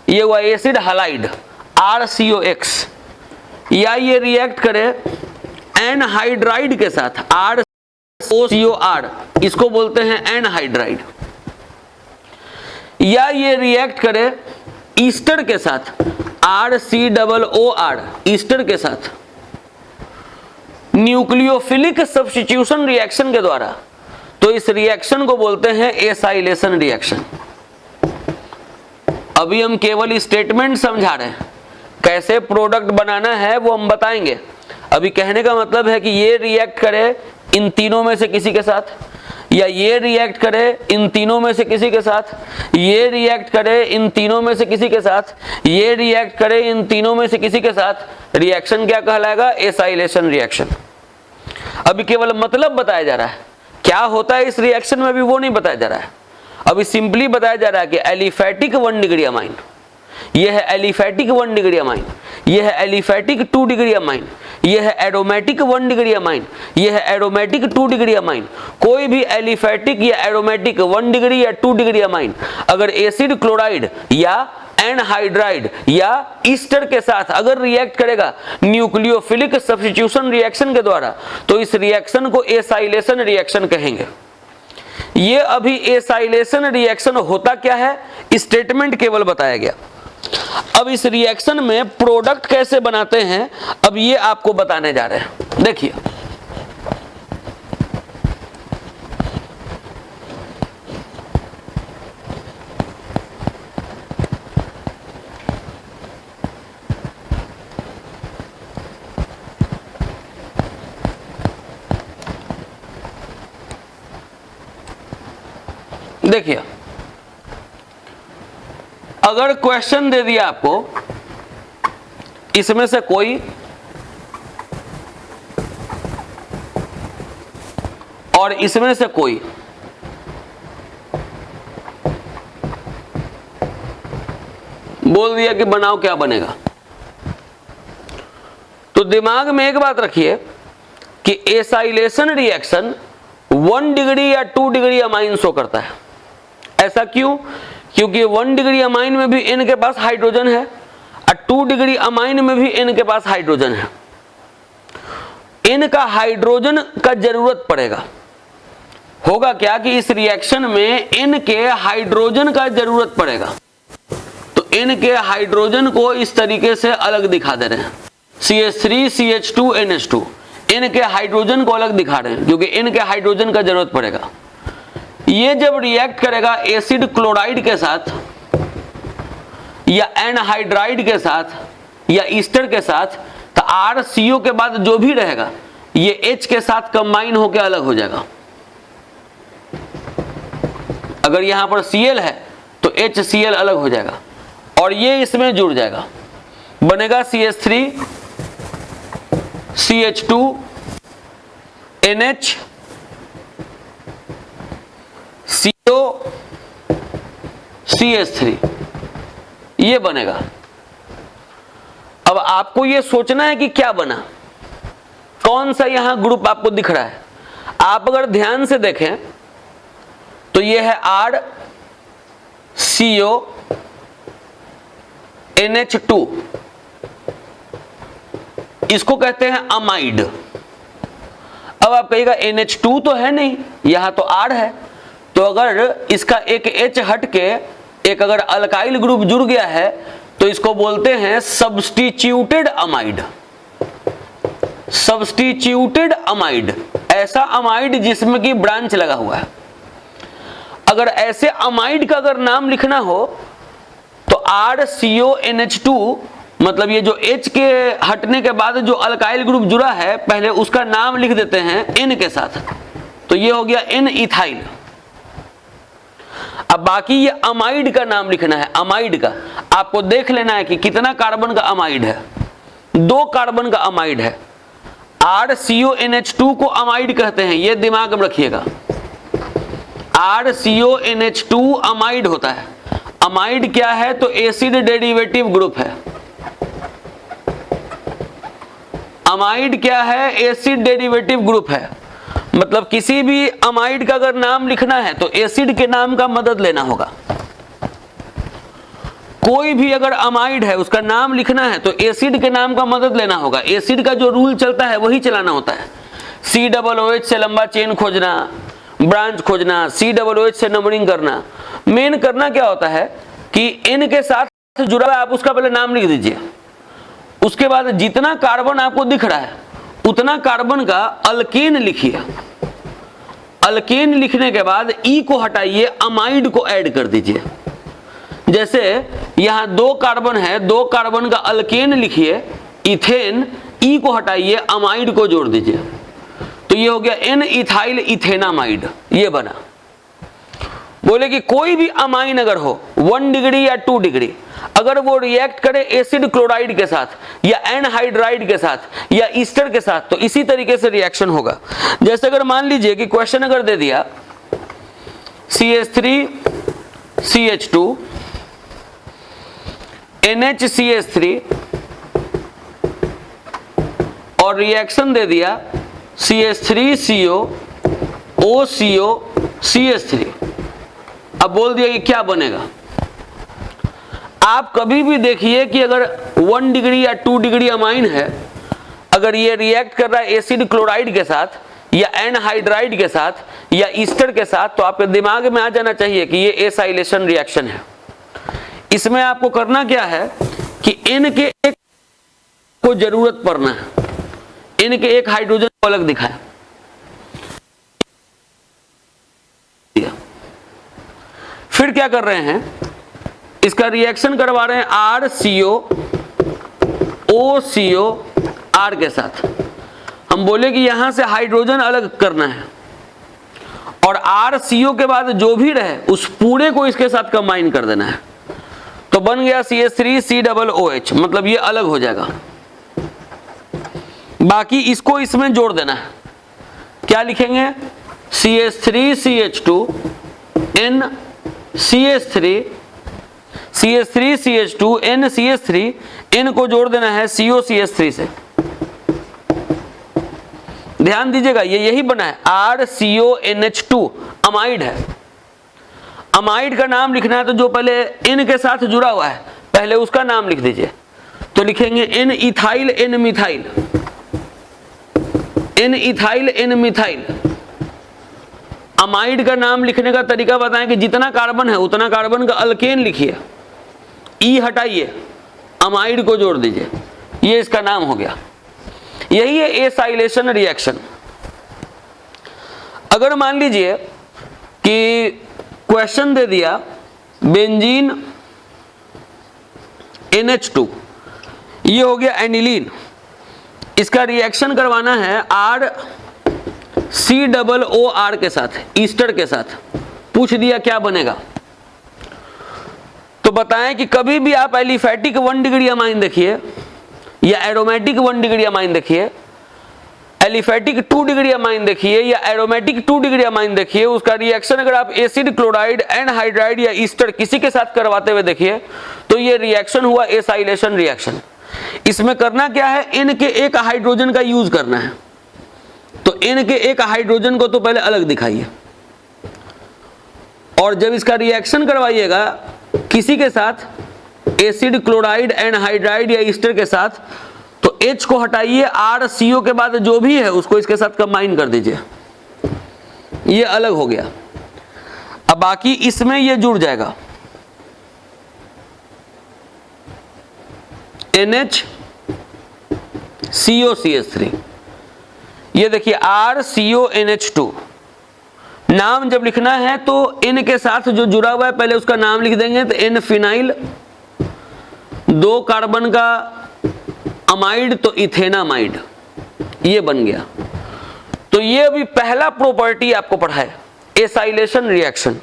ये हुआ एसिड हैलाइड RCOX, या ये रिएक्ट करे एनहाइड्राइड के साथ ROCOR, इसको बोलते हैं एनहाइड्राइड, या ये रिएक्ट करे ईस्टर के साथ RCOOR, ईस्टर के साथ, न्यूक्लियोफिलिक सब्स्टिट्यूशन रिएक्शन के द्वारा, तो इस रिएक्शन को बोलते हैं एसाइलेशन रिएक्शन। अभी हम केवल स्टेटमेंट समझा रहे हैं, कैसे प्रोडक्ट बनाना है वो हम बताएंगे। अभी कहने का मतलब है कि ये रिएक्ट करे इन तीनों में से किसी के साथ, या ये रिएक्ट करे इन तीनों में से किसी के साथ, ये रिएक्ट करे इन तीनों में से किसी के साथ, ये रिएक्ट करे इन तीनों में से किसी के साथ, रिएक्शन क्या कहलाएगा? Acylation reaction. अभी केवल मतलब बताया जा रहा है, क्या होता है इस रिएक्शन में अभी वो नहीं बताया जा रहा है। अभी सिंपली बताया जा रहा है कि एलिफैटिक 1 डिग्री अमाइन, यह है एलिफैटिक 1 डिग्री अमाइन, यह है एलिफैटिक 2 डिग्री अमाइन, यह है एरोमेटिक 1 डिग्री अमाइन, यह है एरोमेटिक 2 डिग्री अमाइन। कोई भी एलिफैटिक या एरोमेटिक 1 डिग्री या 2 डिग्री अमाइन अगर एसिड क्लोराइड या एनहाइड्राइड या ईस्टर के साथ अगर रिएक्ट करेगा न्यूक्लियोफिलिक सब्स्टिट्यूशन रिएक्शन के द्वारा, तो इस रिएक्शन को एसाइलेशन रिएक्शन कहेंगे। ये अभी एसाइलेशन रिएक्शन होता क्या है, स्टेटमेंट केवल बताया गया। अब इस रिएक्शन में प्रोडक्ट कैसे बनाते हैं, अब ये आपको बताने जा रहे हैं। देखिए, देखिए अगर क्वेश्चन दे दिया आपको इसमें से कोई और इसमें से कोई, बोल दिया कि बनाओ, क्या बनेगा? तो दिमाग में एक बात रखिए कि एसाइलेशन रिएक्शन 1 डिग्री या 2 डिग्री अमाइन शो करता है। ऐसा क्यों? क्योंकि 1 डिग्री अमाइन में भी N के पास हाइड्रोजन है और 2 डिग्री अमाइन में भी N के पास हाइड्रोजन है। N का हाइड्रोजन का जरूरत पड़ेगा। होगा क्या कि इस रिएक्शन में N के हाइड्रोजन का जरूरत पड़ेगा, तो N के हाइड्रोजन को इस तरीके से अलग दिखा दे रहे हैं, CH3 CH2 NH2। N के हाइड्रोजन को अलग दिखा रहे हैं क्योंकि N के हाइड्रोजन का जरूरत पड़ेगा। ये जब रिएक्ट करेगा एसिड क्लोराइड के साथ या एनहाइड्राइड के साथ या ईस्टर के साथ, तो RCO के बाद जो भी रहेगा ये H के साथ कंबाइन होकर अलग हो जाएगा। अगर यहां पर Cl है तो HCl अलग हो जाएगा और ये इसमें जुड़ जाएगा, बनेगा CH3 CH2 NH CO CH3, ये बनेगा। अब आपको ये सोचना है कि क्या बना, कौन सा यहां ग्रुप आपको दिख रहा है। आप अगर ध्यान से देखें तो ये है RCO NH2, इसको कहते हैं अमाइड। अब आप कहिएगा NH2 तो है नहीं, यहां तो R है, तो अगर इसका एक H हट के एक अगर अल्काइल ग्रुप जुड़ गया है तो इसको बोलते हैं सब्स्टिट्यूटेड अमाइड। सब्स्टिट्यूटेड अमाइड, ऐसा अमाइड जिसमें कि ब्रांच लगा हुआ है। अगर ऐसे अमाइड का अगर नाम लिखना हो तो RCONH2, मतलब ये जो H के हटने के बाद जो अल्काइल ग्रुप जुड़ा है पहले उसका नाम लिख देते हैं N के साथ, तो ये हो गया N इथाइल। अब बाकी ये अमाइड का नाम लिखना है। अमाइड का आपको देख लेना है कि कितना कार्बन का अमाइड है, 2 कार्बन का अमाइड है। RCONH2 को अमाइड कहते हैं, ये दिमाग में रखिएगा। RCONH2 अमाइड होता है। अमाइड क्या है? तो एसिड डेरिवेटिव ग्रुप है। अमाइड क्या है? एसिड डेरिवेटिव ग्रुप है। मतलब किसी भी अमाइड का अगर नाम लिखना है तो एसिड के नाम का मदद लेना होगा। कोई भी अगर अमाइड है उसका नाम लिखना है तो एसिड के नाम का मदद लेना होगा। एसिड का जो रूल चलता है वही चलाना होता है। COOH से लंबा चेन खोजना, ब्रांच खोजना, COOH से नंबरिंग करना। मेन करना क्या होता है कि N के साथ जुड़ा है, आप उसका पहले नाम लिख दीजिए। उसके बाद जितना कार्बन आपको दिख रहा है उतना कार्बन का अल्केन लिखिए। अल्केन लिखने के बाद E को हटाइए, अमाइड को ऐड कर दीजिए। जैसे यहां 2 कार्बन है, 2 कार्बन का अल्केन लिखिए, इथेन, E को हटाइए, अमाइड को जोड़ दीजिए, तो ये हो गया N इथाइल इथेनामाइड। ये बना। बोले कि कोई भी अमाइन अगर हो 1 डिग्री या 2 डिग्री, अगर वो रिएक्ट करे एसिड क्लोराइड के साथ या एनहाइड्राइड के साथ या ईस्टर के साथ, तो इसी तरीके से रिएक्शन होगा। जैसे अगर मान लीजिए कि क्वेश्चन अगर दे दिया CH3 CH2 NHCH3 और रिएक्शन दे दिया CH3CO OCO CH3, अब बोल दिया कि क्या बनेगा। आप कभी भी देखिए कि अगर 1 डिग्री या 2 डिग्री अमाइन है, अगर ये रिएक्ट कर रहा है एसिड क्लोराइड के साथ या एनहाइड्राइड के साथ या ईस्टर के साथ, तो आपके दिमाग में आ जाना चाहिए कि ये एसाइलेशन रिएक्शन है। इसमें आपको करना क्या है कि इनके एक को जरूरत पड़ना है, इनके एक हाइड्रोजन को अलग दिखाएं। फिर क्या कर रहे हैं, इसका रिएक्शन करवा रहे हैं RCO OCO R के साथ। हम बोले कि यहां से हाइड्रोजन अलग करना है और RCO के बाद जो भी रहे उस पूरे को इसके साथ कंबाइन कर देना है, तो बन गया CH3COOH, मतलब ये अलग हो जाएगा। बाकी इसको इसमें जोड़ देना है। क्या लिखेंगे, CH3CH2 NCH3 CH3CH2 NCH3, N को जोड़ देना है COCH3 से। ध्यान दीजिएगा ये यही बना है, RCONH2 अमाइड है। अमाइड का नाम लिखना है तो जो पहले N के साथ जुड़ा हुआ है पहले उसका नाम लिख दीजिए। तो लिखेंगे N ethyl N methyl, N ethyl N methyl. Amide का नाम लिखने का तरीका बताएं कि जितना कार्बन है उतना कार्बन का अल्केन लिखिए, ई हटाइए, अमाइड को जोड़ दीजिए, ये इसका नाम हो गया। यही है एसाइलेशन रिएक्शन। अगर मान लीजिए कि क्वेश्चन दे दिया बेंजीन NH2, ये हो गया एनिलीन, इसका रिएक्शन करवाना है RCOOR के साथ, ईस्टर के साथ। पूछ दिया क्या बनेगा, तो बताएं कि कभी भी आप एलिफैटिक 1 डिग्री अमाइन देखिए या एरोमेटिक 1 डिग्री अमाइन देखिए, एलिफैटिक 2 डिग्री अमाइन देखिए या एरोमेटिक 2 डिग्री अमाइन देखिए, उसका रिएक्शन अगर आप एसिड क्लोराइड एनहाइड्राइड या ईस्टर किसी के साथ करवाते हुए देखिए तो ये रिएक्शन हुआ एसाइलेशन रिएक्शन। इसमें करना क्या है, इनके एक हाइड्रोजन का यूज करना है। तो इनके एक हाइड्रोजन को तो पहले अलग दिखाइए और जब इसका रिएक्शन करवाइएगा किसी के साथ एसिड क्लोराइड एनहाइड्राइड या ईस्टर के साथ, तो H को हटाइए, RCO के बाद जो भी है उसको इसके साथ कंबाइन कर दीजिए, ये अलग हो गया। अब बाकी इसमें ये जुड़ जाएगा NHCOCH3। ये देखिए RCONH2, नाम जब लिखना है तो N के साथ जो जुड़ा हुआ है पहले उसका नाम लिख देंगे, तो N फिनाइल, 2 कार्बन का अमाइड तो इथेनामाइड, ये बन गया। तो ये अभी पहला प्रॉपर्टी आपको पढ़ा है एसाइलेशन रिएक्शन।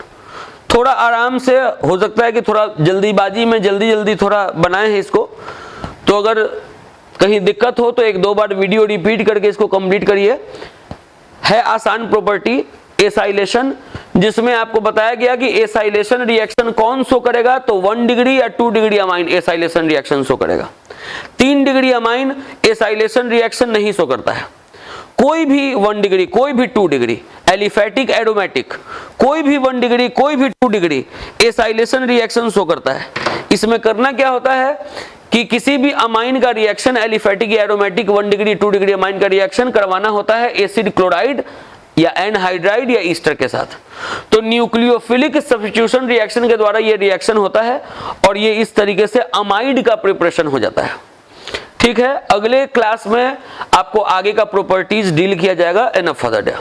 थोड़ा आराम से, हो सकता है कि थोड़ा जल्दीबाजी में जल्दी थोड़ा बनाए हैं इसको, तो अगर कहीं दिक्कत हो तो 1-2 बार वीडियो रिपीट करके इसको कंप्लीट करिए। है आसान प्रॉपर्टी एसाइलेशन, जिसमें आपको बताया गया कि एसाइलेशन रिएक्शन कौन शो करेगा, तो 1 डिग्री या 2 degree amine acylation reaction show करेगा। 3 डिग्री अमाइन एसाइलेशन रिएक्शन नहीं शो करता है। कोई भी 1 डिग्री, कोई भी 2 डिग्री, एलिफैटिक एरोमेटिक, कोई भी 1 डिग्री, कोई भी 2 डिग्री एसाइलेशन रिएक्शन शो करता है। इसमें करना क्या होता है कि किसी भी अमाइन का रिएक्शन, एलिफैटिक या एरोमेटिक 1 डिग्री 2 डिग्री अमाइन का रिएक्शन करवाना होता है एसिड क्लोराइड या एनहाइड्राइड या ईस्टर के साथ। तो न्यूक्लियोफिलिक सब्स्टिट्यूशन रिएक्शन के द्वारा ये रिएक्शन होता है और ये इस तरीके से अमाइड का प्रिपरेशन हो जाता है। ठीक है, अगले क्लास में आपको आगे का प्रॉपर्टीज डील किया जाएगा। Enough for the day.